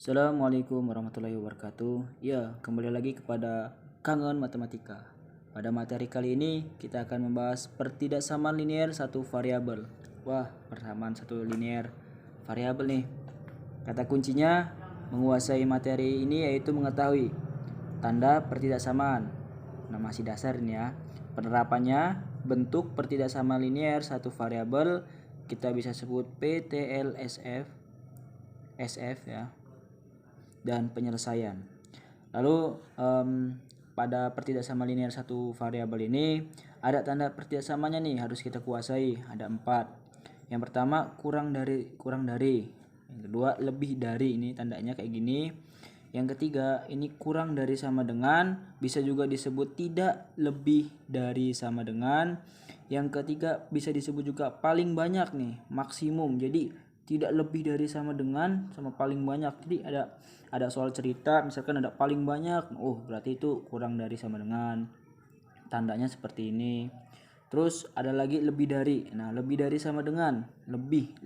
Assalamualaikum warahmatullahi wabarakatuh. Ya, kembali lagi kepada Kangen Matematika. Pada materi kali ini kita akan membahas pertidaksamaan linear satu variabel. Wah, persamaan satu linear variabel nih. Kata kuncinya menguasai materi ini yaitu mengetahui tanda pertidaksamaan. Nah, masih dasar ini ya. Penerapannya bentuk pertidaksamaan linear satu variabel kita bisa sebut PTLSF SF ya, dan penyelesaian. Lalu pada pertidaksamaan linear satu variabel ini ada tanda pertidaksamanya nih, harus kita kuasai. Ada 4. Yang pertama kurang dari. Yang kedua lebih dari, ini tandanya kayak gini. Yang ketiga ini kurang dari sama dengan, bisa juga disebut tidak lebih dari sama dengan. Yang ketiga bisa disebut juga paling banyak nih, maksimum. Jadi tidak lebih dari sama dengan sama paling banyak. Jadi ada soal cerita misalkan ada paling banyak, berarti itu kurang dari sama dengan, tandanya seperti ini. Terus ada lagi lebih dari. Nah, lebih dari sama dengan, lebih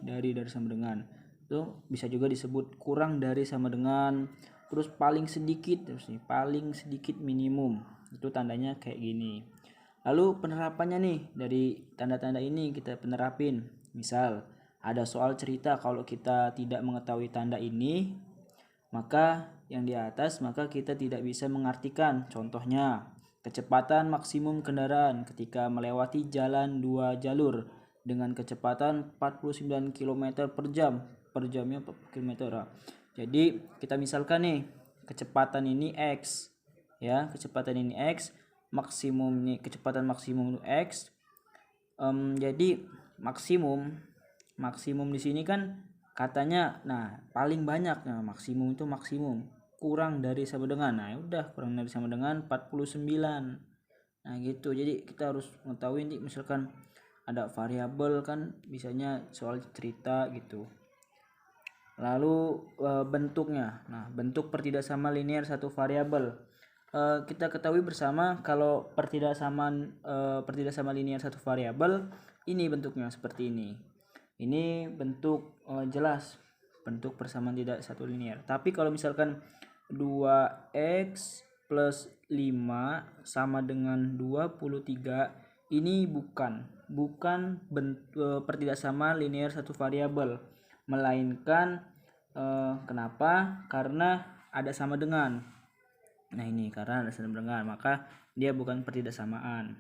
dari sama dengan, itu bisa juga disebut kurang dari sama dengan. Terus paling sedikit, terus nih paling sedikit minimum, itu tandanya kayak gini. Lalu penerapannya nih, dari tanda-tanda ini kita penerapin. Misal ada soal cerita, kalau kita tidak mengetahui tanda ini, maka yang di atas, maka kita tidak bisa mengartikan. Contohnya, kecepatan maksimum kendaraan ketika melewati jalan 2 jalur dengan kecepatan 49 km per jam. Per jamnya 40 km. Jadi kita misalkan nih, kecepatan ini X. Ya, kecepatan ini X, maksimum nih, kecepatan maksimum X. Jadi maksimum di sini kan katanya, nah paling banyak, nah maksimum itu maksimum, kurang dari sama dengan, nah udah kurang dari sama dengan 49. Nah gitu, jadi kita harus mengetahui nih, misalkan ada variabel kan bisanya soal cerita gitu. Lalu bentuknya, nah bentuk pertidaksamaan linear satu variabel. Kita ketahui bersama kalau pertidaksamaan linear satu variabel ini bentuknya seperti ini. Ini bentuk jelas, bentuk persamaan tidak satu linear. Tapi kalau misalkan 2x plus 5 sama dengan 23, ini bukan pertidaksamaan linear satu variabel, melainkan kenapa? Karena ada sama dengan. Nah ini karena ada sama dengan, maka dia bukan pertidaksamaan.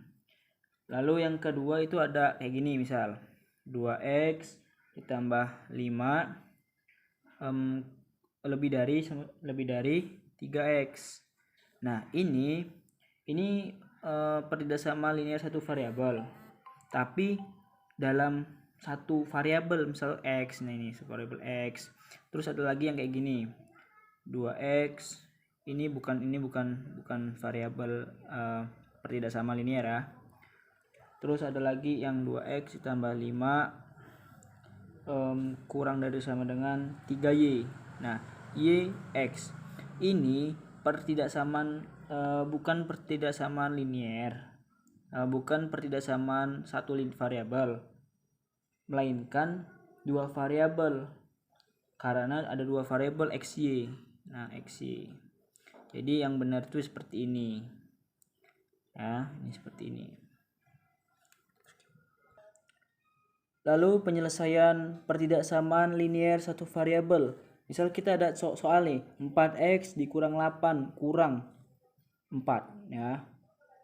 Lalu yang kedua itu ada kayak gini, misal 2x ditambah 5 lebih dari 3x. Nah ini pertidaksamaan linear satu variabel, tapi dalam satu variabel, misal x. Nah ini variabel x. Terus ada lagi yang kayak gini, 2x ini bukan variabel pertidaksamaan linear ya. Terus ada lagi yang 2x ditambah 5 kurang dari sama dengan 3y. Nah, y x ini pertidaksamaan bukan pertidaksamaan linear, bukan pertidaksamaan satu variabel, melainkan dua variabel, karena ada dua variabel xy. Nah, xy. Jadi yang benar itu seperti ini. Ya, ini seperti ini. Lalu penyelesaian pertidaksamaan linear satu variabel. Misal kita ada soal nih, 4x dikurang 8 kurang 4 ya.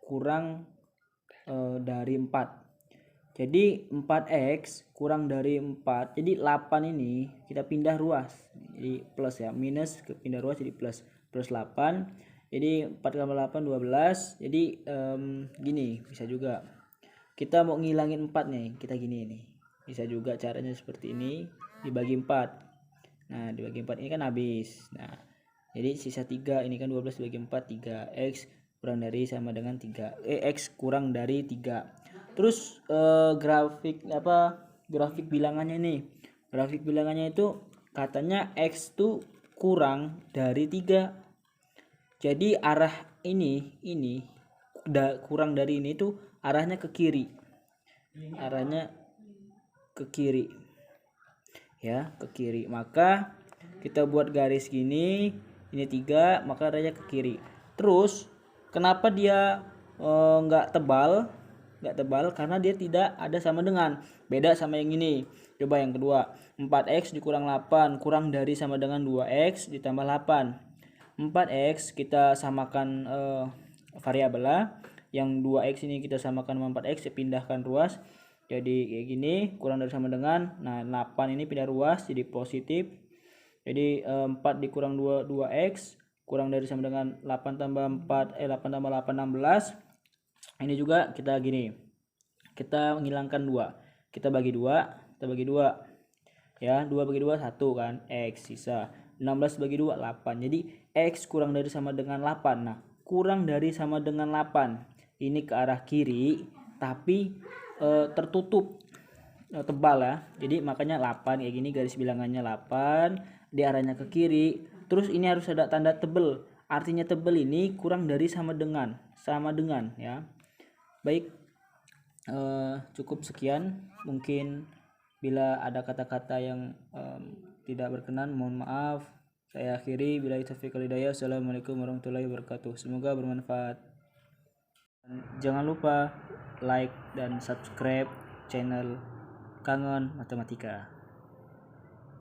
Kurang dari 4. Jadi 4x kurang dari 4. Jadi 8 ini kita pindah ruas. Jadi plus ya, minus ke pindah ruas jadi plus. Plus 8. Jadi 4 tambah 8 12. Jadi gini bisa juga. Kita mau ngilangin 4 nih, kita gini nih. Bisa juga caranya seperti ini, dibagi 4. Nah, dibagi 4 ini kan habis. Nah, jadi sisa 3, ini kan 12 dibagi 4, 3x kurang dari sama dengan 3. X kurang dari 3. Terus grafik bilangannya nih. Grafik bilangannya itu katanya x tuh kurang dari 3. Jadi arah ini kurang dari ini tuh arahnya ke kiri. Arahnya ke kiri. Ya, ke kiri. Maka kita buat garis gini, ini 3, maka arahnya ke kiri. Terus kenapa dia nggak tebal? Nggak tebal karena dia tidak ada sama dengan, beda sama yang ini. Coba yang kedua, 4x dikurang 8 kurang dari sama dengan 2x ditambah 8. 4x kita samakan variabelnya, yang 2x ini kita samakan sama 4x, pindahkan ruas jadi kayak gini, kurang dari sama dengan, nah 8 ini pindah ruas jadi positif, jadi 4 dikurang 2 2x kurang dari sama dengan 8 tambah 4 8 tambah 8 16. Ini juga kita gini, kita menghilangkan 2, kita bagi 2 ya, 2 bagi 2 1 kan, x sisa 16 bagi 2 8. Jadi x kurang dari sama dengan 8. Nah, kurang dari sama dengan 8 ini ke arah kiri tapi tertutup tebal ya. Jadi makanya 8 kayak gini, garis bilangannya 8 di arahnya ke kiri. Terus ini harus ada tanda tebel. Artinya tebel ini kurang dari sama dengan ya. Baik, cukup sekian. Mungkin bila ada kata-kata yang tidak berkenan, mohon maaf. Saya akhiri, billahi taufiq wal hidayah. Assalamualaikum warahmatullahi wabarakatuh. Semoga bermanfaat. Dan jangan lupa like dan subscribe channel Kangen Matematika.